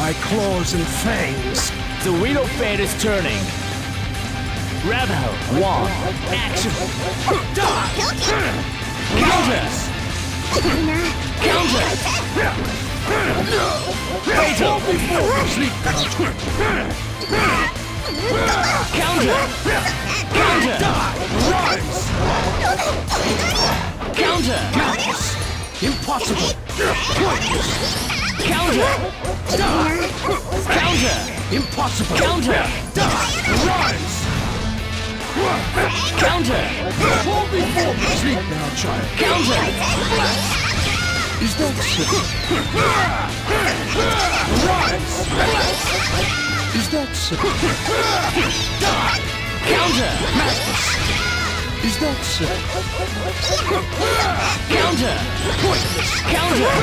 my claws and fangs. The wheel of fate is turning. Rebel, wont, action. Counter. Counter. Fatal. Sleep now. Counter. Counter. Rise. Counter. Impossible. Counter. Counter. Impossible. Counter. Rise. Counter. Fall before me. Sleep now, child. Counter. Is that so? Rise. Is that so? Counter. Is that so? Counter. Counter.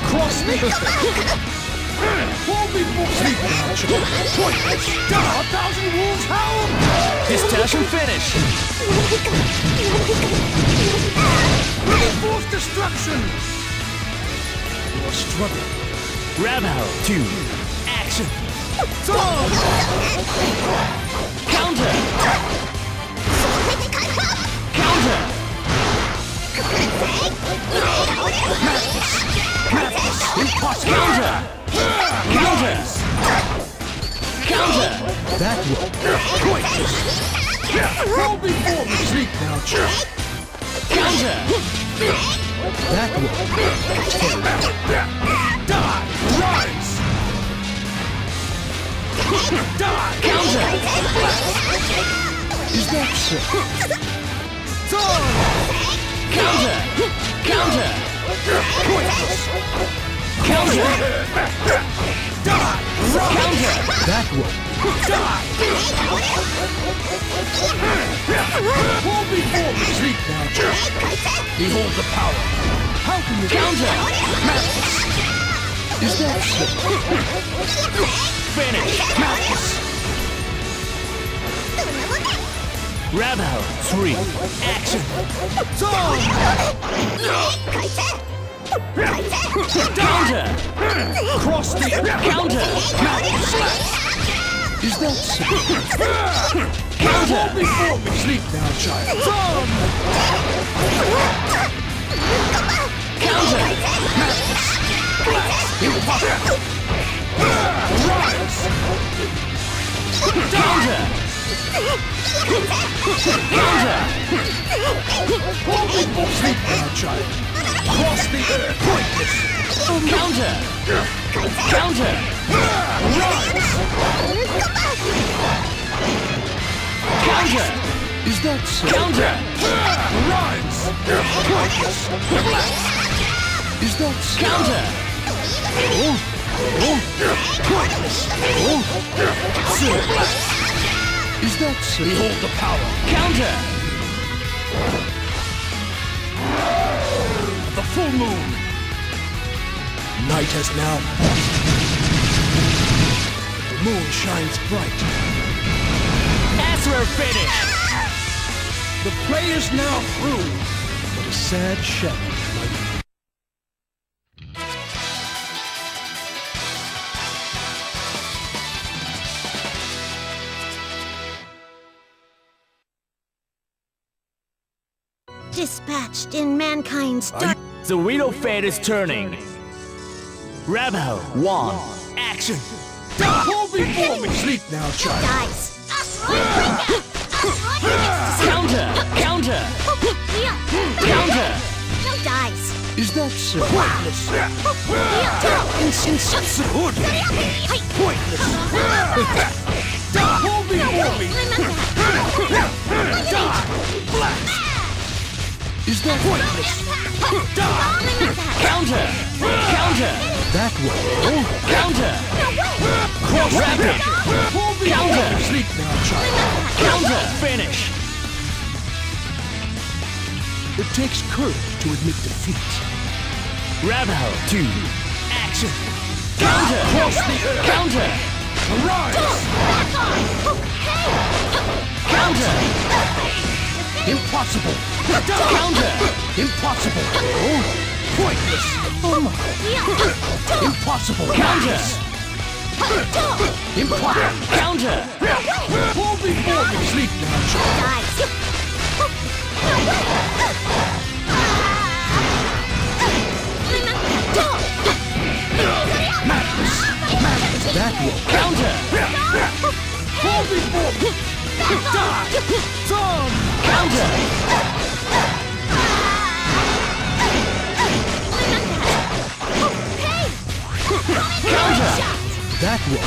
Cross me. Fall before sleep now, child. Pointless. 1,000 wolves howl. Distortion finish. Force destruction. You are struggling. Rebel, 2, action. Throw. Counter. Counter. Impossible. Counter. Counter. Counter. That will. Pointless. Fall before me. Sleep now, child. Counter. That will. Die. Rise. Die. Counter. Is that so? Counter. Counter. Pointless. Counter. Die. Counter. That will. Die. Fall before me. Sleep now, child. Behold the power. How can you Counter. Is that so? Finish. Rebel, 3, action. Counter. Cross the Counter. Is that so? Counter. Fall before me. Sleep now, child. Counter. Impossible. Rise. Counter. Counter. Fall before sleep now, child. Cross the earth. Pointless. Counter. Counter. Rise. Counter. Is that so? Counter. Rise. Pointless. Is that so? Counter. Pointless. Is that so? Behold the power. Counter. The full moon. Night has now. The moon shines bright. Answer finish. The play is now through. But a sad shadow. Dispatched in mankind's dark. The wheel of fate is turning. Rebel, 1, action. Fall before me. Sleep now, child. Dies. Counter. Counter. Counter. Dies. Is that so? Pointless. Insensible. Pointless. Fall before me. Die. Blast. Is that pointless? Counter. Counter. That way. Counter. Cross Rapid. Counter. Sleep now, child. Counter. Finish. It takes courage to admit defeat. Rebel, 2, action. Counter. Cross the earth. Counter. Arise. Counter. Impossible. Counter. Impossible. Pointless. Impossible. Counter. Imply. Counter. Fall before me. Sleep now, child. Dies. Madness. Madness. That will. Counter. Fall before me. Die. Some. Counter. Counter. That will.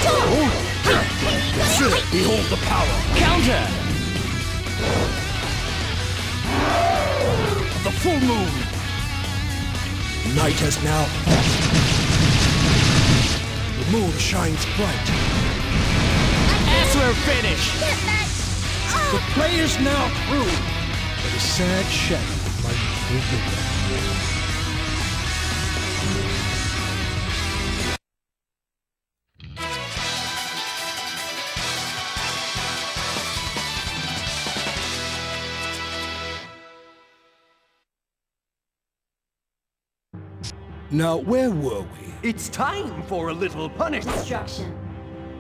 Sir, behold the power. Counter. The full moon. Night has now passed. The moon shines bright. As we're finished. The play is now through. But a sad shadow of my youthful vigor. Now, where were we? It's time for a little punishment. Destruction.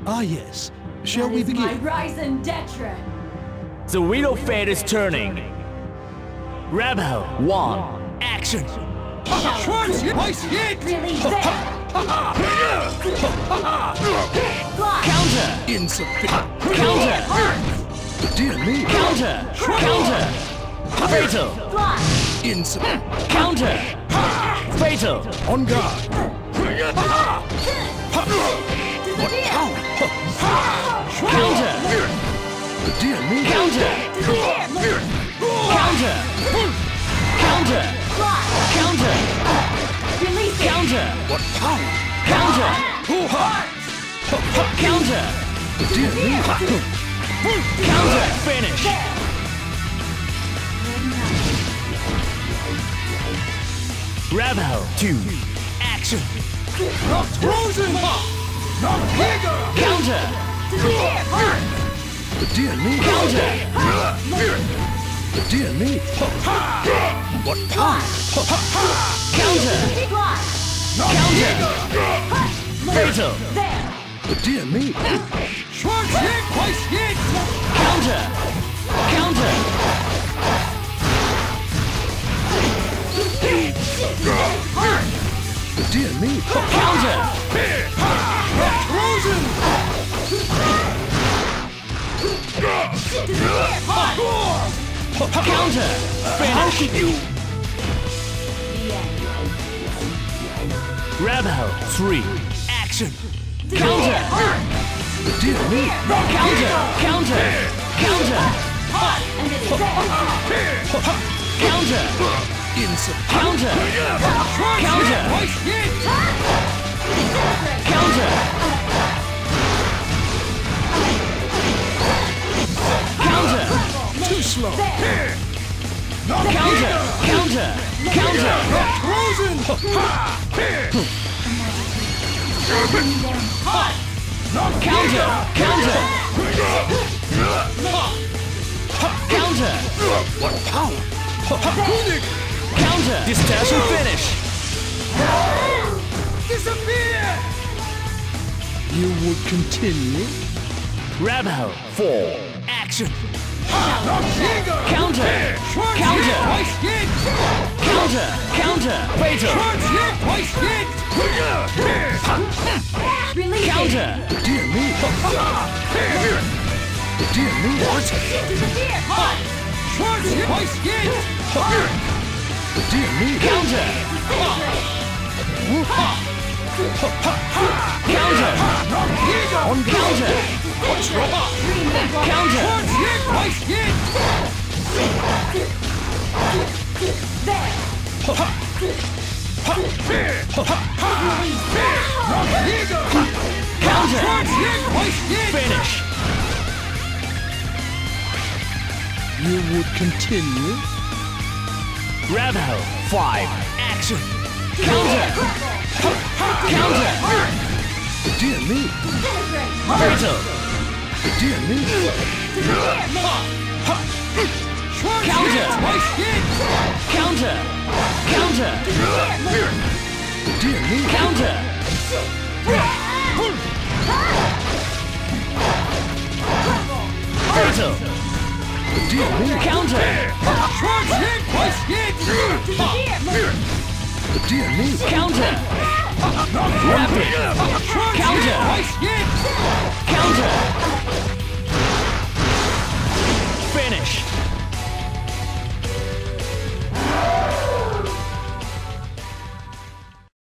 Ah, yes. Shall we That is begin? my rise and detra. The wheel of fate is turning. Rebel 1. Action. Schwartz, twice hit! Release it. Block. Counter. Insufficient. Counter. Dear me. Counter. Counter. Fatal. Block. Insufficient. Counter. Fatal. On guard. Disappear. Counter. Dear me. Counter. Disappear. Counter. Counter. Block. Counter. Release it. Counter. What power? Counter. Hoo-ha! Counter. Dear me. Counter. Finish. Rebel 2. Action. Not frozen! Not bigger! Counter. Disappear. Dear me. Counter. Dear me. What power? Counter. Block. Counter. Fatal. There. Dear me. Schwartz hit! Twice hit! Counter. Counter. Dear me. Counter. Frozen! Counter. Finish. Rebel 3. Action. Counter. Dear me. Counter. Counter. Counter. And it is there. Counter. Insufficient. Counter. Counter. Twice hit! Counter. Counter. Too slow. Counter. Counter. Counter. Frozen! Counter. Counter. Counter. What power? Counter. Distash and finish. Disappear! You would continue? Rebel 4. Action. Bigger! Counter. Schwartz Counter. hit! Twice hit! Counter. Counter. Fatal. Schwartz hit! Twice hit! Release it. Counter. Dear me. Dear me. What? Disappear. Schwartz hit! Twice hit! Dear me. Counter. Counter. On Counter. What's wrong? Counter. Schwartz hit! Twice hit! There. Counter. Schwartz hit! Twice hit! Finish. You would continue? Rebel 5. Action. Counter. Counter. Dear me. Fatal. Dear me. Schwartz Counter. hit! Twice hit! Counter. Counter. Dear me. Counter. Battle! Counter! Counter! Rapid! Counter! Counter!